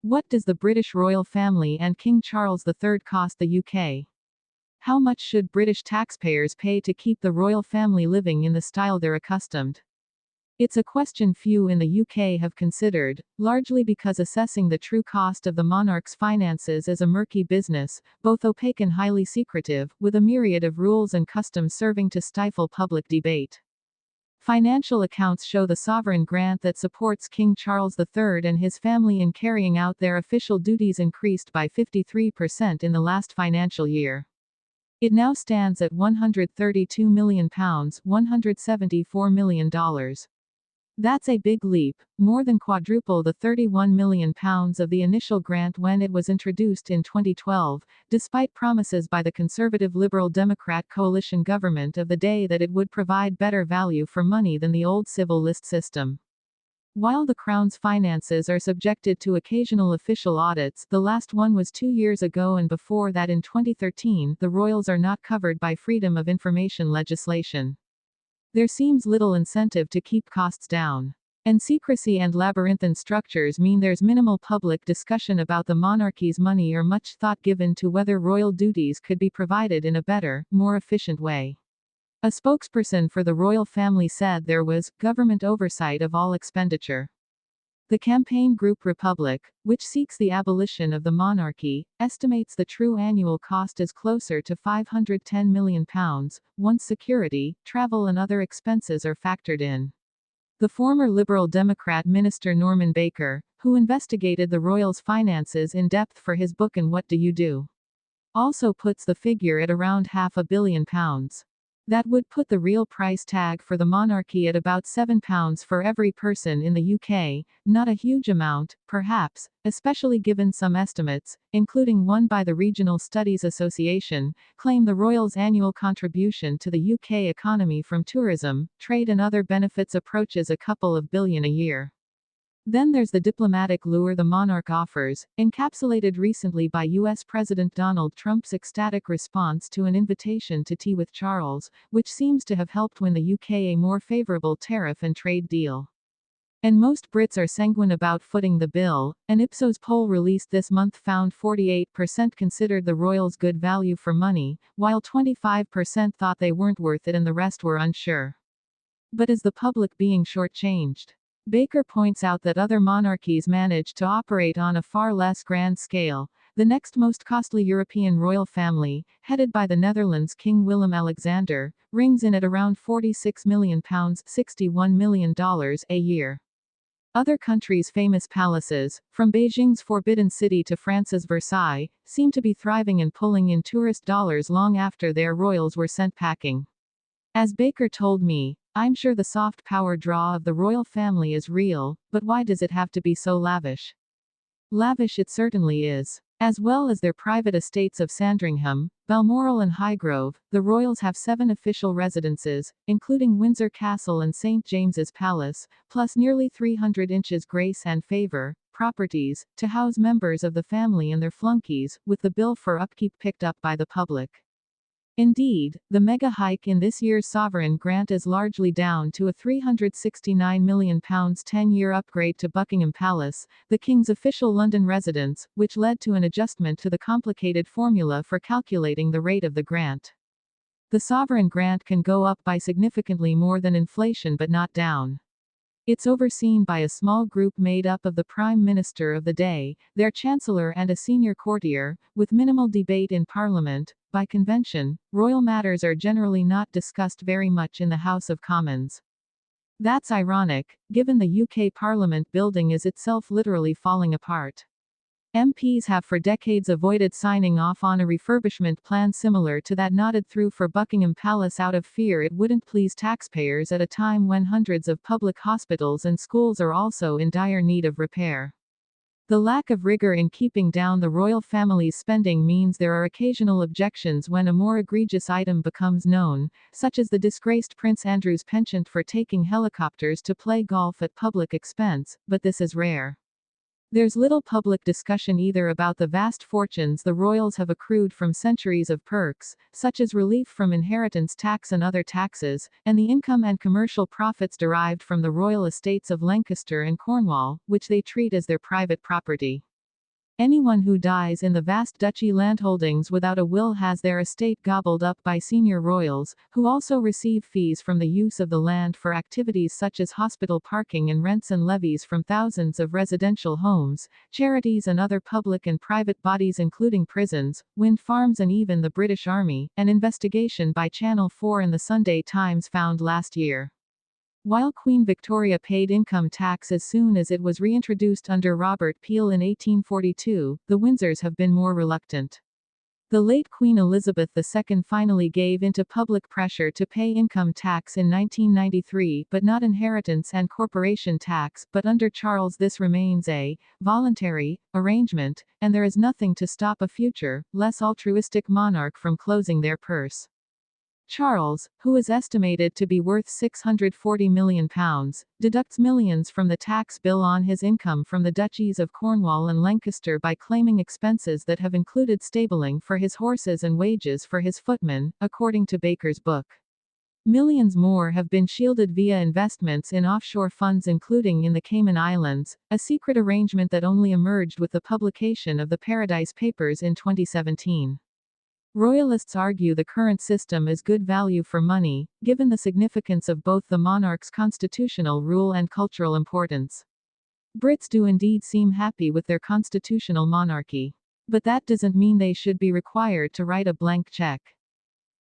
What does the British royal family and King Charles III cost the UK? How much should British taxpayers pay to keep the royal family living in the style they're accustomed? It's a question few in the UK have considered, largely because assessing the true cost of the monarch's finances is a murky business, both opaque and highly secretive, with a myriad of rules and customs serving to stifle public debate. Financial accounts show the sovereign grant that supports King Charles III and his family in carrying out their official duties increased by 53% in the last financial year. It now stands at £132 million, $174 million. That's a big leap, more than quadruple the £31 million of the initial grant when it was introduced in 2012, despite promises by the Conservative Liberal Democrat coalition government of the day that it would provide better value for money than the old civil list system. While the Crown's finances are subjected to occasional official audits, the last one was 2 years ago, and before that in 2013, the royals are not covered by Freedom of Information legislation. There seems little incentive to keep costs down. And secrecy and labyrinthine structures mean there's minimal public discussion about the monarchy's money or much thought given to whether royal duties could be provided in a better, more efficient way. A spokesperson for the royal family said there was government oversight of all expenditure. The campaign group Republic, which seeks the abolition of the monarchy, estimates the true annual cost is closer to £510 million, once security, travel and other expenses are factored in. The former Liberal Democrat minister Norman Baker, who investigated the royals' finances in depth for his book And What Do You Do?, also puts the figure at around £500 million. That would put the real price tag for the monarchy at about £7 for every person in the UK, not a huge amount, perhaps, especially given some estimates, including one by the Regional Studies Association, claim the royals' annual contribution to the UK economy from tourism, trade and other benefits approaches a couple of billion a year. Then there's the diplomatic lure the monarch offers, encapsulated recently by US President Donald Trump's ecstatic response to an invitation to tea with Charles, which seems to have helped win the UK a more favorable tariff and trade deal. And most Brits are sanguine about footing the bill. An Ipsos poll released this month found 48% considered the royals good value for money, while 25% thought they weren't worth it and the rest were unsure. But is the public being shortchanged? Baker points out that other monarchies manage to operate on a far less grand scale. The next most costly European royal family, headed by the Netherlands' King Willem-Alexander, rings in at around £46 million, $61 million a year. Other countries' famous palaces, from Beijing's Forbidden City to France's Versailles, seem to be thriving and pulling in tourist dollars long after their royals were sent packing. As Baker told me, I'm sure the soft power draw of the royal family is real, but why does it have to be so lavish? Lavish it certainly is. As well as their private estates of Sandringham, Balmoral and Highgrove, the royals have 7 official residences, including Windsor Castle and St. James's Palace, plus nearly 300 inches grace and favour properties, to house members of the family and their flunkies, with the bill for upkeep picked up by the public. Indeed, the mega hike in this year's sovereign grant is largely down to a £369 million 10-year upgrade to Buckingham Palace, the King's official London residence, which led to an adjustment to the complicated formula for calculating the rate of the grant. The sovereign grant can go up by significantly more than inflation but not down. It's overseen by a small group made up of the Prime Minister of the day, their Chancellor and a senior courtier, with minimal debate in Parliament. By convention, royal matters are generally not discussed very much in the House of Commons. That's ironic, given the UK Parliament building is itself literally falling apart. MPs have for decades avoided signing off on a refurbishment plan similar to that nodded through for Buckingham Palace out of fear it wouldn't please taxpayers at a time when hundreds of public hospitals and schools are also in dire need of repair. The lack of rigor in keeping down the royal family's spending means there are occasional objections when a more egregious item becomes known, such as the disgraced Prince Andrew's penchant for taking helicopters to play golf at public expense, but this is rare. There's little public discussion either about the vast fortunes the royals have accrued from centuries of perks, such as relief from inheritance tax and other taxes, and the income and commercial profits derived from the royal estates of Lancaster and Cornwall, which they treat as their private property. Anyone who dies in the vast duchy landholdings without a will has their estate gobbled up by senior royals, who also receive fees from the use of the land for activities such as hospital parking and rents and levies from thousands of residential homes, charities and other public and private bodies including prisons, wind farms and even the British Army, an investigation by Channel 4 and the Sunday Times found last year. While Queen Victoria paid income tax as soon as it was reintroduced under Robert Peel in 1842, the Windsors have been more reluctant. The late Queen Elizabeth II finally gave into public pressure to pay income tax in 1993 but not inheritance and corporation tax, but under Charles this remains a voluntary arrangement, and there is nothing to stop a future, less altruistic monarch from closing their purse. Charles, who is estimated to be worth £640 million, deducts millions from the tax bill on his income from the duchies of Cornwall and Lancaster by claiming expenses that have included stabling for his horses and wages for his footmen, according to Baker's book. Millions more have been shielded via investments in offshore funds including in the Cayman Islands, a secret arrangement that only emerged with the publication of the Paradise Papers in 2017. Royalists argue the current system is good value for money, given the significance of both the monarch's constitutional rule and cultural importance. Brits do indeed seem happy with their constitutional monarchy. But that doesn't mean they should be required to write a blank check.